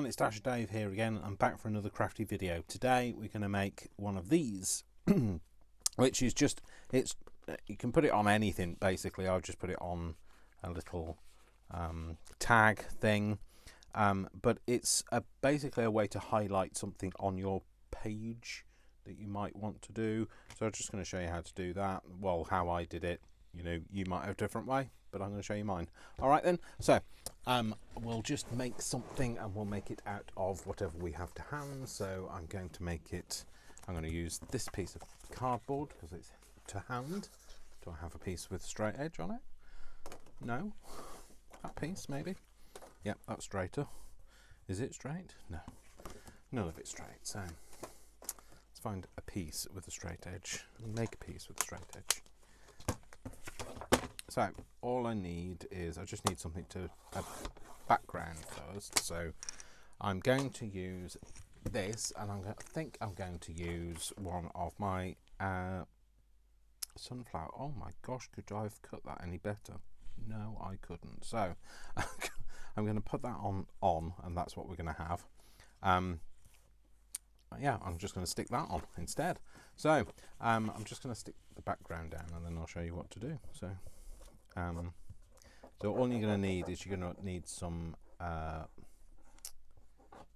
it's Dasher Dave here again. I'm back for another crafty video. Today we're going to make one of these, which is just, you can put it on anything basically. I'll just put it on a little tag thing, but it's basically a way to highlight something on your page that you might want to do. So I'm just going to show you how to do that. Well, how I did it. You know, you might have a different way, but I'm going to show you mine. All right then. So we'll just make something, and we'll make it out of whatever we have to hand. So I'm going to make it. I'm going to use this piece of cardboard because it's to hand. Do I have a piece with straight edge on it? No. That piece maybe. Yep, that's straighter. Is it straight? No. None of it's straight. So let's find a piece with a straight edge and make a piece with a straight edge. So all I need is, I just need something to, a background first. So I'm going to use this, and I think I'm going to use one of my sunflower. Oh my gosh, could I have cut that any better? No, I couldn't. So I'm going to put that on, and that's what we're going to have. Yeah, I'm just going to stick that on instead. So I'm just going to stick the background down, and then I'll show you what to do. So so all you're going to need is you're going to need some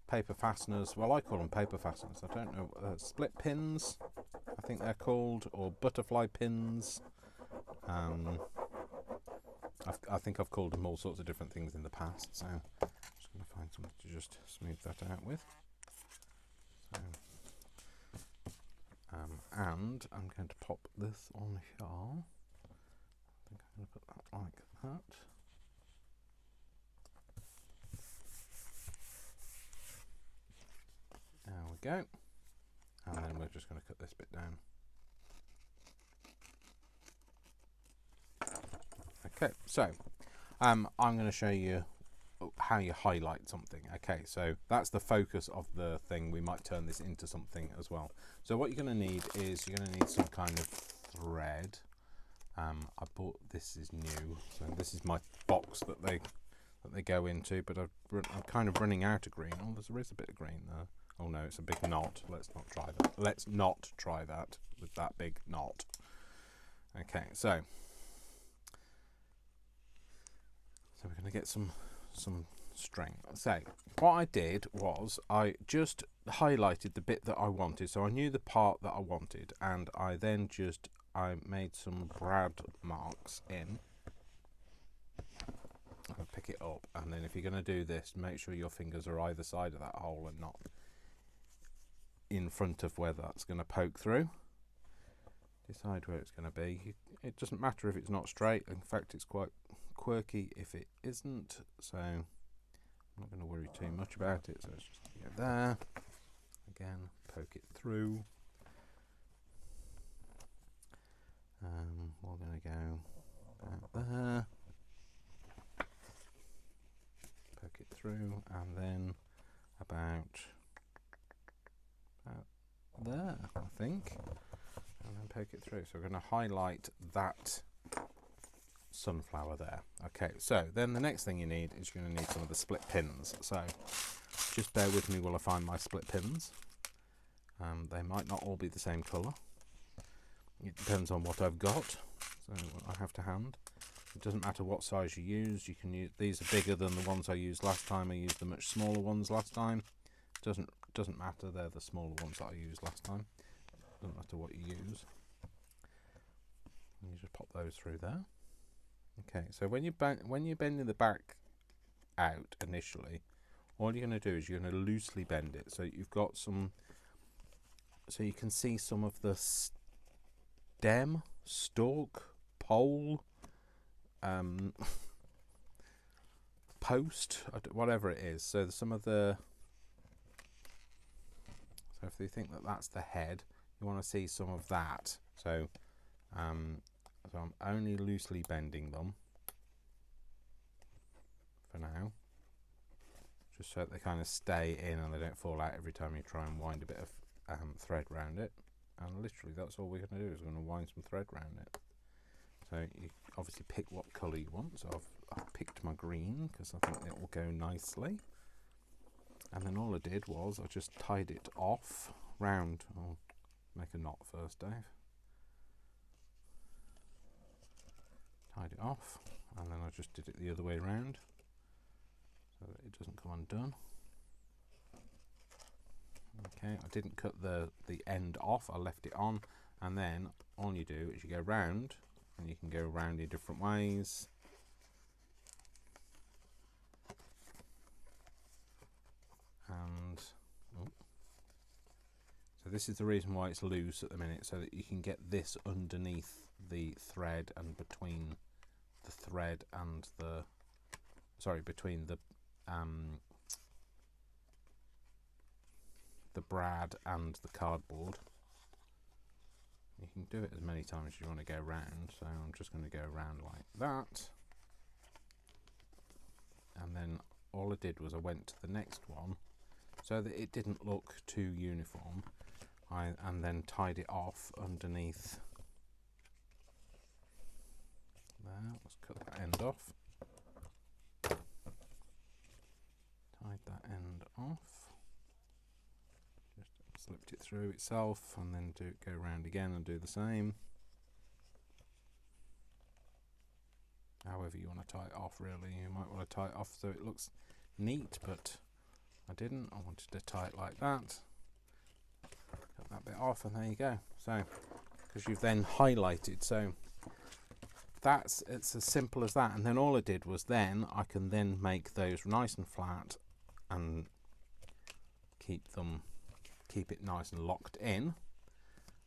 paper fasteners. Well, I call them paper fasteners. I don't know, split pins, I think they're called, or butterfly pins. I think I've called them all sorts of different things in the past. So I'm just going to find something to just smooth that out with. So, and I'm going to pop this on here. I think I'm going to put that like that. There we go. And then we're just going to cut this bit down. Okay, so I'm going to show you how you highlight something. Okay, so that's the focus of the thing. We might turn this into something as well. So what you're going to need is you're going to need some kind of thread. I bought, this is new, so this is my box that they go into, but I'm kind of running out of green. Oh, there is a bit of green there. Oh no, it's a big knot. Let's not try that. Let's not try that with that big knot. Okay, so we're going to get some string. So what I did was I just highlighted the bit that I wanted. So I knew the part that I wanted, and I then I made some brad marks in. I'll pick it up, and then if you're going to do this, make sure your fingers are either side of that hole and not in front of where that's going to poke through. Decide where it's going to be. It doesn't matter if it's not straight. In fact, it's quite quirky if it isn't, so I'm not going to worry too much about it. So it's just going to go there. Again, poke it through. We're going to go about there. Poke it through, and then about there, I think, and then poke it through. So we're going to highlight that sunflower there. Okay, so then the next thing you need is you're going to need some of the split pins. So just bear with me while I find my split pins. They might not all be the same colour. It depends on what I've got. So what I have to hand. It doesn't matter what size you use. You can use, these are bigger than the ones I used last time. I used the much smaller ones last time. Doesn't matter. They're the smaller ones that I used last time. Doesn't matter what you use. And you just pop those through there. Okay, so when you're bending the back out initially, all you're going to do is you're going to loosely bend it, so you've got some, so you can see some of the stem, stalk, pole, post, whatever it is. So some of the, so if you think that that's the head, you want to see some of that. So so I'm only loosely bending them for now, just so that they kind of stay in and they don't fall out every time you try and wind a bit of thread around it. And literally that's all we're going to do, is we're going to wind some thread around it. So you obviously pick what colour you want. So I've picked my green because I think it will go nicely. And then all I did was I just tied it off round. I'll make a knot first, Dave. Tied it off, and then I just did it the other way round so that it doesn't come undone. Okay, I didn't cut the end off, I left it on, and then all you do is you go round, and you can go round in different ways. And so this is the reason why it's loose at the minute, so that you can get this underneath the thread and between the thread and the between the brad and the cardboard. You can do it as many times as you want to go round, so I'm just going to go around like that, and then all I did was I went to the next one so that it didn't look too uniform, and then tied it off underneath there. Let's cut that end off. Tied that end off. Just slipped it through itself, and then go around again and do the same. However you want to tie it off, really. You might want to tie it off so it looks neat, but I didn't. I wanted to tie it like that. Cut that bit off, and there you go. So, because you've then highlighted, so it's as simple as that. And then all I did was then I can then make those nice and flat and keep it nice and locked in,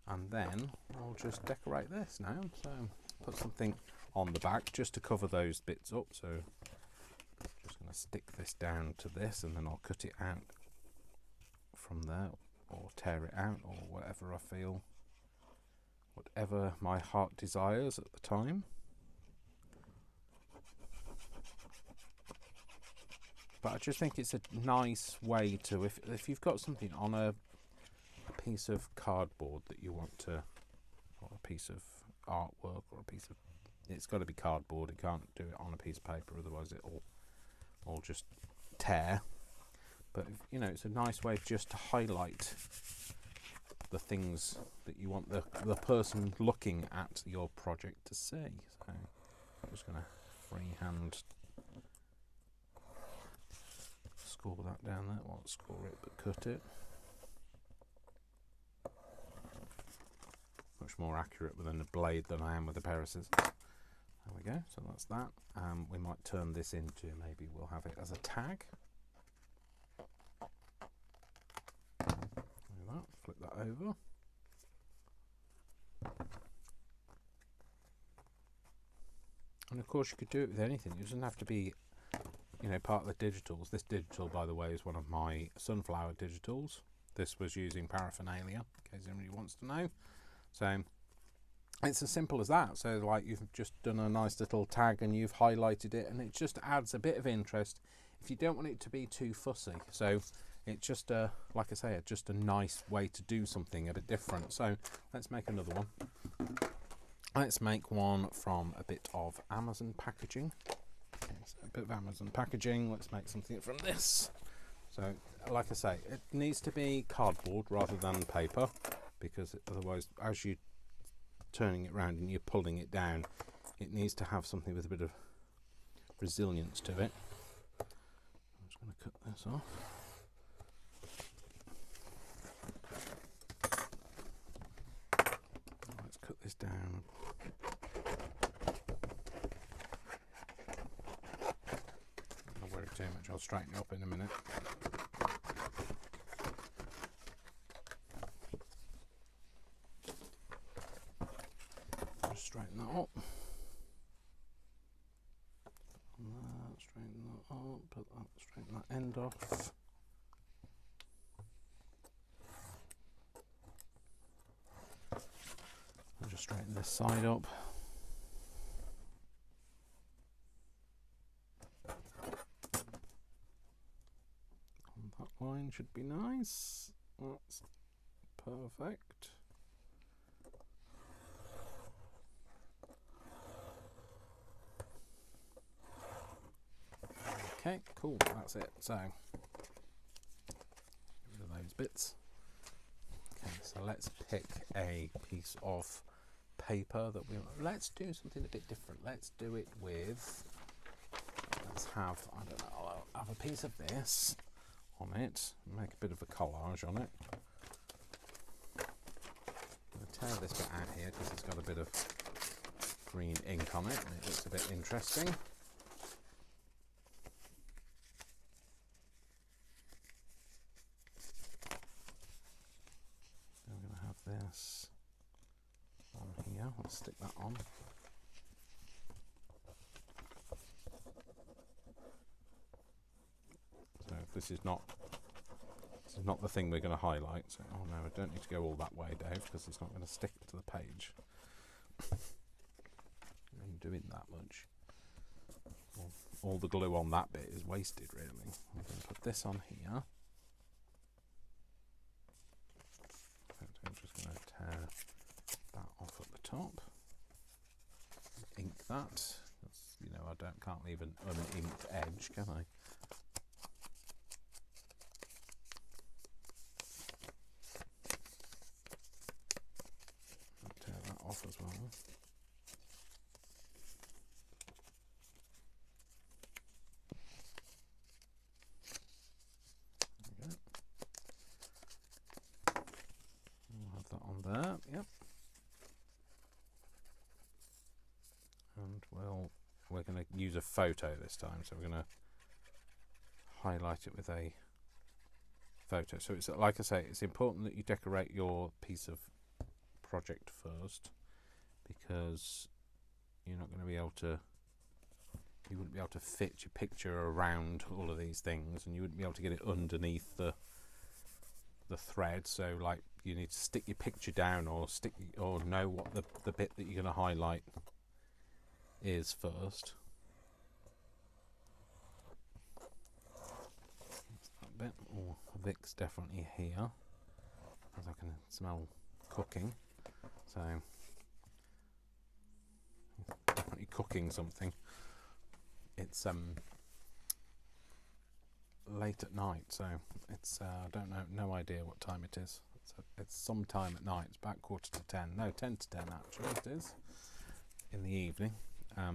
and then I'll just decorate this now. So put something on the back just to cover those bits up. So I'm just going to stick this down to this, and then I'll cut it out from there, or tear it out, or whatever I feel, whatever my heart desires at the time. But I just think it's a nice way to, if you've got something on a piece of cardboard that you want to, or a piece of artwork, or a piece of, it's got to be cardboard, you can't do it on a piece of paper, otherwise it'll all just tear. But you know, it's a nice way just to highlight the things that you want the person looking at your project to see. So I'm just going to freehand score that down there. Well, score it, but cut it. Much more accurate with a blade than I am with a pair of scissors. There we go, so that's that. We might turn this into, maybe we'll have it as a tag. Like that. Flip that over. And of course you could do it with anything. It doesn't have to be, you know, part of the digitals. This digital, by the way, is one of my sunflower digitals. This was using paraphernalia, in case anybody wants to know. So it's as simple as that. So like you've just done a nice little tag and you've highlighted it, and it just adds a bit of interest if you don't want it to be too fussy. So it's just a, like I say, just a nice way to do something a bit different. So let's make another one. Let's make one from a bit of Amazon packaging. Okay, so a bit of Amazon packaging. Let's make something from this. So like I say, it needs to be cardboard rather than paper, because otherwise, as you're turning it around and you're pulling it down, it needs to have something with a bit of resilience to it. I'm just going to cut this off. Let's cut this down. Don't worry too much, I'll straighten it up in a minute. Straighten that up. Straighten that up. Put that. Straighten that end off. I'll just straighten this side up. And that line should be nice. That's perfect. Okay, cool, that's it. So bits. Okay, so let's pick a piece of paper that let's do something a bit different. Let's do it with, let's have, I don't know, I'll have a piece of this on it, make a bit of a collage on it. I'm going to tear this bit out here because it's got a bit of green ink on it and it looks a bit interesting. I'm going to have this on here, let's stick that on. So if this is not the thing we're going to highlight, so oh no, I don't need to go all that way, Dave, because it's not going to stick to the page. I'm doing that much. All the glue on that bit is wasted, really. I'm going to put this on here. I'm just going to tear that off at the top. Ink that. You know, I can't leave an uninked edge, can I? I'll tear that off as well. There, yep. And we're going to use a photo this time, so we're going to highlight it with a photo. So it's like I say, it's important that you decorate your piece of project first, because you're not going to be able to, you wouldn't be able to fit your picture around all of these things, and you wouldn't be able to get it underneath the thread. So like, you need to stick your picture down or know what the bit that you're going to highlight is first. That's that bit. Oh, Vic's definitely here, as I can smell cooking. So definitely cooking something. It's late at night, so it's I don't know, no idea what time it is. It's some time at night. It's about 10:45. No, 10 to 10 actually it is, in the evening.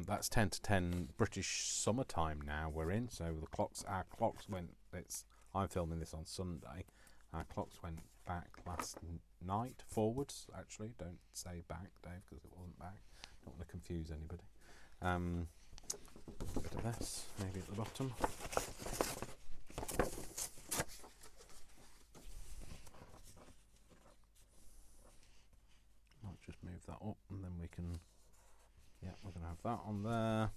That's 10 to 10 British summertime now we're in, so our clocks went, I'm filming this on Sunday, our clocks went back last night, forwards actually, don't say back, Dave, because it wasn't back, don't want to confuse anybody. A bit of this, maybe at the bottom. Just move that up and then we can, yeah, we're going to have that on there.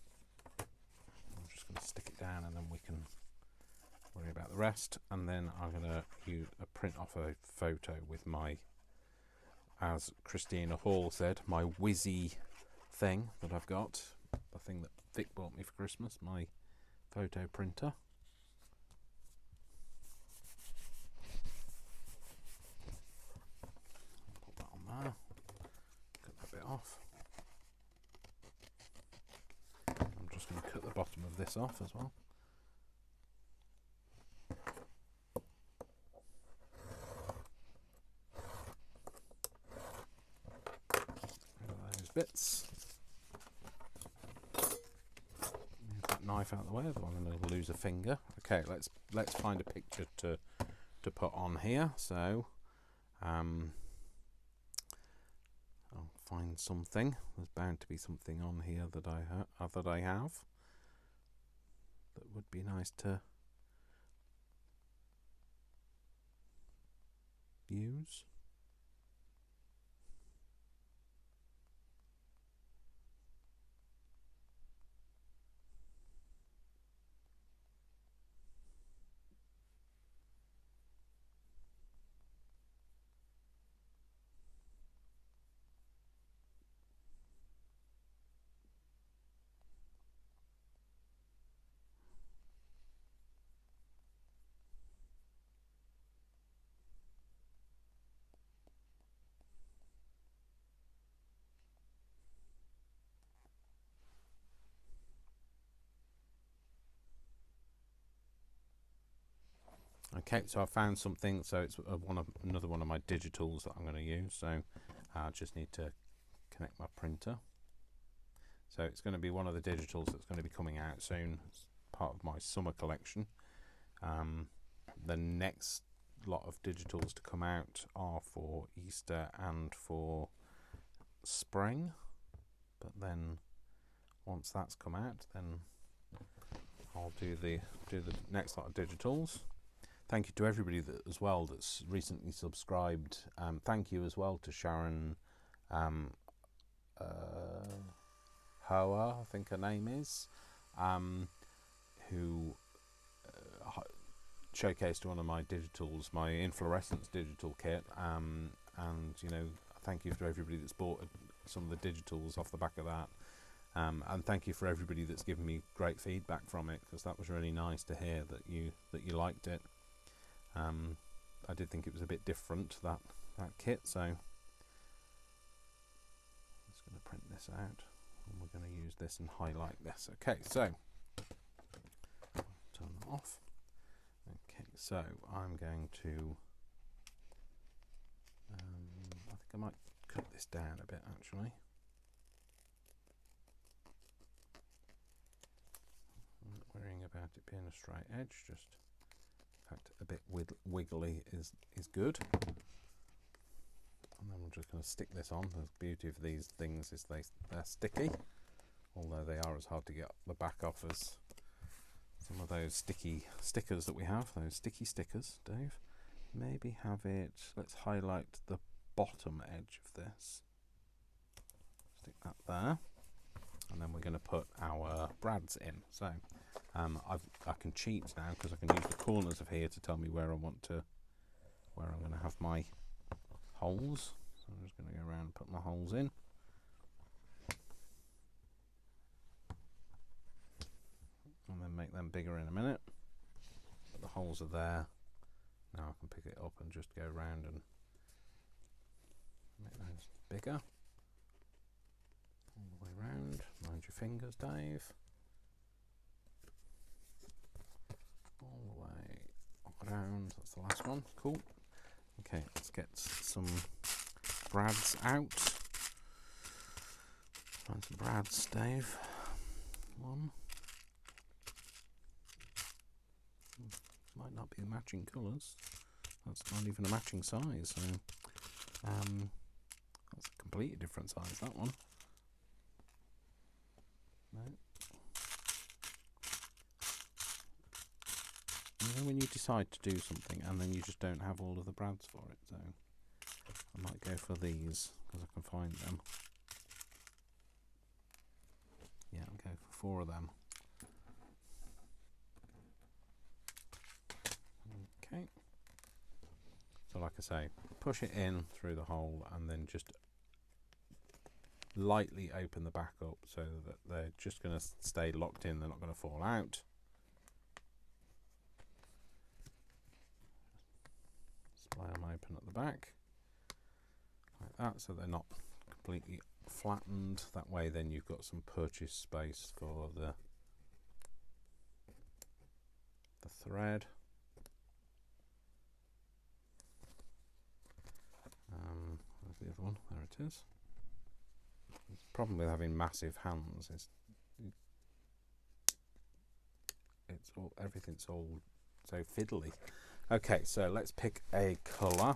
I'm just going to stick it down and then we can worry about the rest. And then I'm going to use a print off a photo with my, as Christina Hall said, my whizzy thing that I've got, the thing that Vic bought me for Christmas, my photo printer. Put that on there. Off. I'm just going to cut the bottom of this off as well. Those bits. Move that knife out of the way, otherwise I'm going to lose a finger. Okay, let's find a picture to put on here. So I'll find something. There's bound to be something on here that I have that would be nice to use. Okay, so I found something. So it's another one of my digitals that I'm going to use. So I just need to connect my printer. So it's going to be one of the digitals that's going to be coming out soon. It's part of my summer collection. The next lot of digitals to come out are for Easter and for spring. But then once that's come out, then I'll do the next lot of digitals. Thank you to everybody as well that's recently subscribed. Thank you as well to Sharon Hoa, I think her name is, who showcased one of my digitals, my inflorescence digital kit, and you know, thank you to everybody that's bought some of the digitals off the back of that, and thank you for everybody that's given me great feedback from it, because that was really nice to hear that you liked it. I did think it was a bit different, that kit, so I'm just going to print this out and we're going to use this and highlight this. Okay, so turn that off. Okay, so I'm going to I think I might cut this down a bit actually. I'm not worrying about it being a straight edge, just in fact a bit wiggly is good. And then we're just going to stick this on. The beauty of these things is they're sticky, although they are as hard to get the back off as some of those sticky stickers that we have, those sticky stickers. Dave, maybe have it, let's highlight the bottom edge of this, stick that there, and then we're going to put our brads in. So I can cheat now because I can use the corners of here to tell me where I'm going to have my holes. So I'm just going to go around and put my holes in. And then make them bigger in a minute. But the holes are there. Now I can pick it up and just go around and make those bigger. All the way around. Mind your fingers, Dave. All the way around. That's the last one. Cool. Okay, let's get some brads out. Find some brads, Dave. One. Might not be the matching colours. That's not even a matching size. So that's a completely different size, that one. No. You know when you decide to do something and then you just don't have all of the brads for it, so I might go for these because I can find them. Yeah, I'll go for 4 of them. Okay. So like I say, push it in through the hole and then just lightly open the back up so that they're just going to stay locked in, they're not going to fall out. Splay them open at the back like that, so they're not completely flattened. That way then you've got some purchase space for the thread. There's the other one, there it is. The problem with having massive hands is everything's all so fiddly. Okay, so let's pick a colour.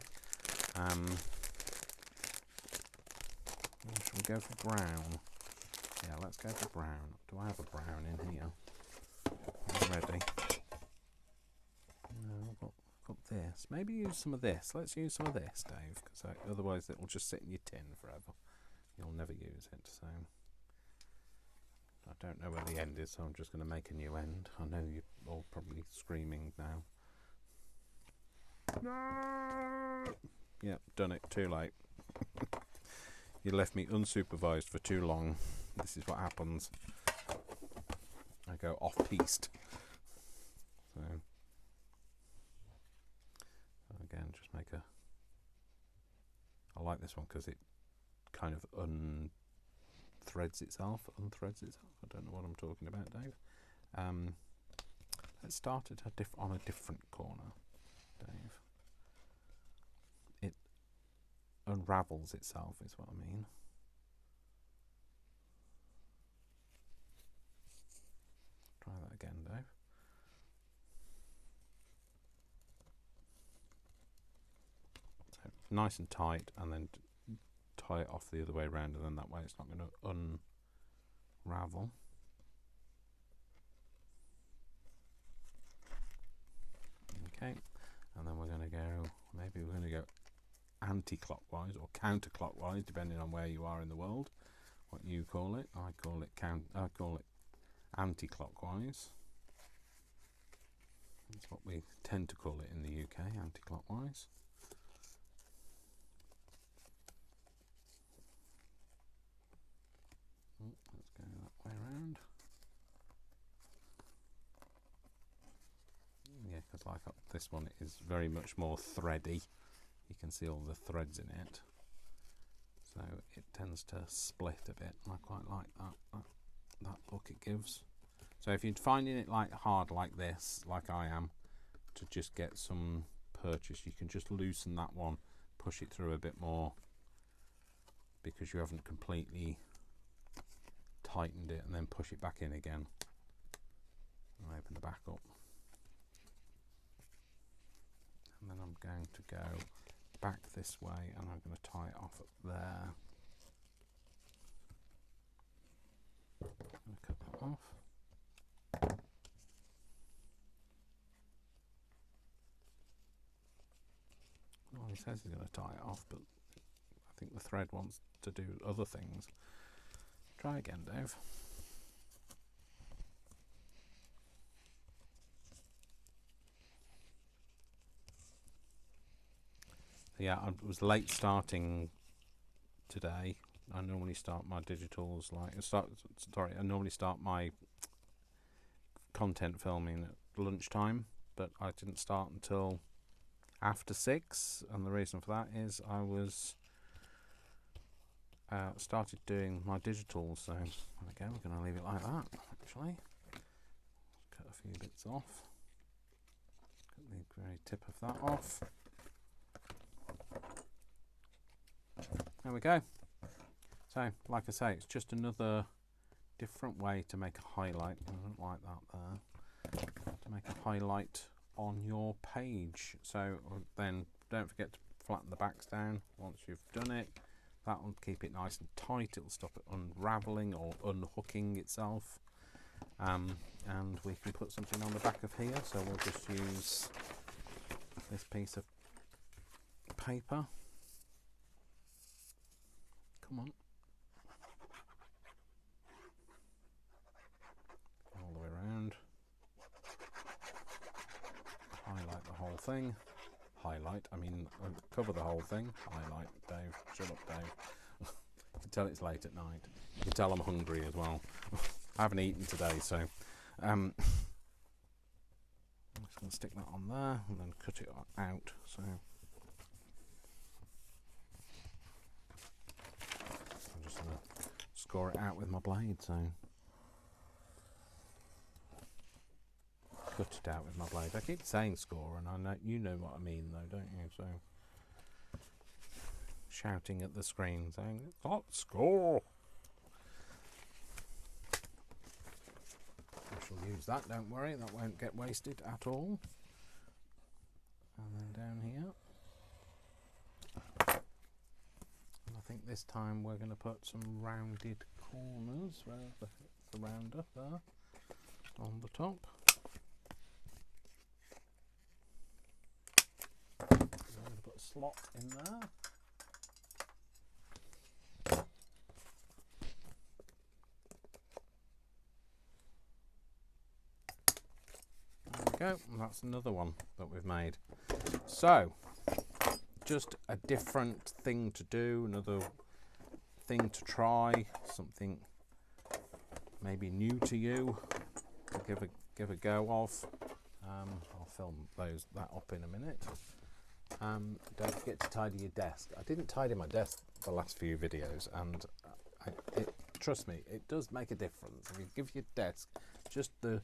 Should we go for brown? Yeah, let's go for brown. Do I have a brown in here already? No, I've got this. Maybe use some of this. Let's use some of this, Dave, because otherwise it will just sit in your tin forever. You'll never use it, so I don't know where the end is, so I'm just going to make a new end. I know you're all probably screaming now. No! Yep, done it. Too late. You left me unsupervised for too long. This is what happens. I go off-piste. So again, just make a... I like this one because it kind of unthreads itself. I don't know what I'm talking about, Dave. Let's start it on a different corner. Dave. It unravels itself, is what I mean. Try that again, Dave. So nice and tight, and then tie it off the other way around, and then that way it's not going to unravel. Okay, and then we're going to go, maybe we're going to go anti-clockwise or counterclockwise, depending on where you are in the world, what you call it. I call it anti-clockwise. That's what we tend to call it in the UK, anti-clockwise. Let's go that way around. Yeah, because like this one is very much more thready. You can see all the threads in it, so it tends to split a bit. I quite like that look it gives. So if you're finding it like hard like this, like I am, to just get some purchase, you can just loosen that one, push it through a bit more, because you haven't completely tightened it, and then push it back in again and open the back up. And then I'm going to go back this way, and I'm going to tie it off up there. I'm going to cut that off. Well, he says he's going to tie it off, but I think the thread wants to do other things. Try again, Dave. Yeah, I was late starting today. I normally start my digitals I normally start my content filming at lunchtime, but I didn't start until after 6, and the reason for that is I was started doing my digitals. So again, we're going to leave it like that. Actually, cut a few bits off. Cut the very tip of that off. There we go. So, like I say, it's just another different way to make a highlight. I don't like that there. To make a highlight on your page. So then don't forget to flatten the backs down once you've done it. That will keep it nice and tight. It will stop it unraveling or unhooking itself. And we can put something on the back of here. So we'll just use this piece of paper. Come on. All the way around. Highlight the whole thing. Highlight, I mean, cover the whole thing. Highlight, Dave. Shut up, Dave. You can tell it's late at night. You can tell I'm hungry as well. I haven't eaten today, so I'm just going to stick that on there and then cut it out. So I'm just going to score it out with my blade. So cut it out with my blade. I keep saying score, and I know you know what I mean, though, don't you? So shouting at the screen, saying it's not score. I shall use that. Don't worry, that won't get wasted at all. And then down here, and I think this time we're going to put some rounded corners where the rounder there on the top. I'm going to put a slot in there. There we go, and that's another one that we've made. So, just a different thing to do, another thing to try, something maybe new to you to give a go of. I'll film that up in a minute. Don't forget to tidy your desk. I didn't tidy my desk the last few videos, and trust me, it does make a difference. If you give your desk just a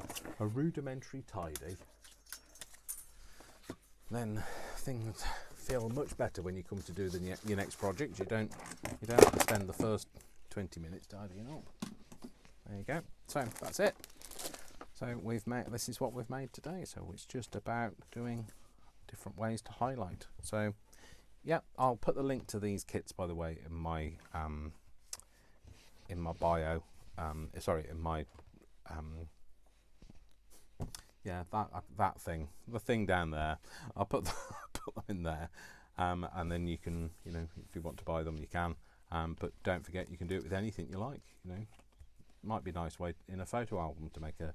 rudimentary tidy, then things feel much better when you come to do your next project. You don't have to spend the first 20 minutes tidying up. There you go. So that's it. So this is what we've made today. So it's just about doing different ways to highlight. So yeah, I'll put the link to these kits, by the way, in my bio. That thing, the thing down there. I'll put them in there, and then you can, if you want to buy them, you can. But don't forget, you can do it with anything you like. Might be a nice way in a photo album to make a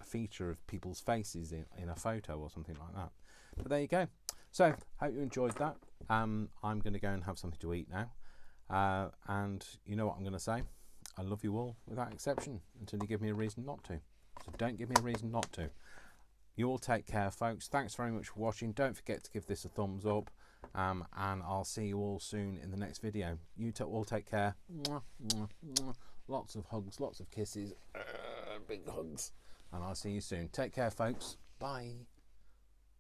feature of people's faces in a photo or something like that. But there you go. So hope you enjoyed that. I'm going to go and have something to eat now, and you know what I'm going to say. I love you all without exception until you give me a reason not to. So don't give me a reason not to. You all take care, folks. Thanks very much for watching. Don't forget to give this a thumbs up, and I'll see you all soon in the next video. You all take care. Mwah, mwah, mwah. Lots of hugs, lots of kisses, big hugs, and I'll see you soon. Take care, folks. Bye.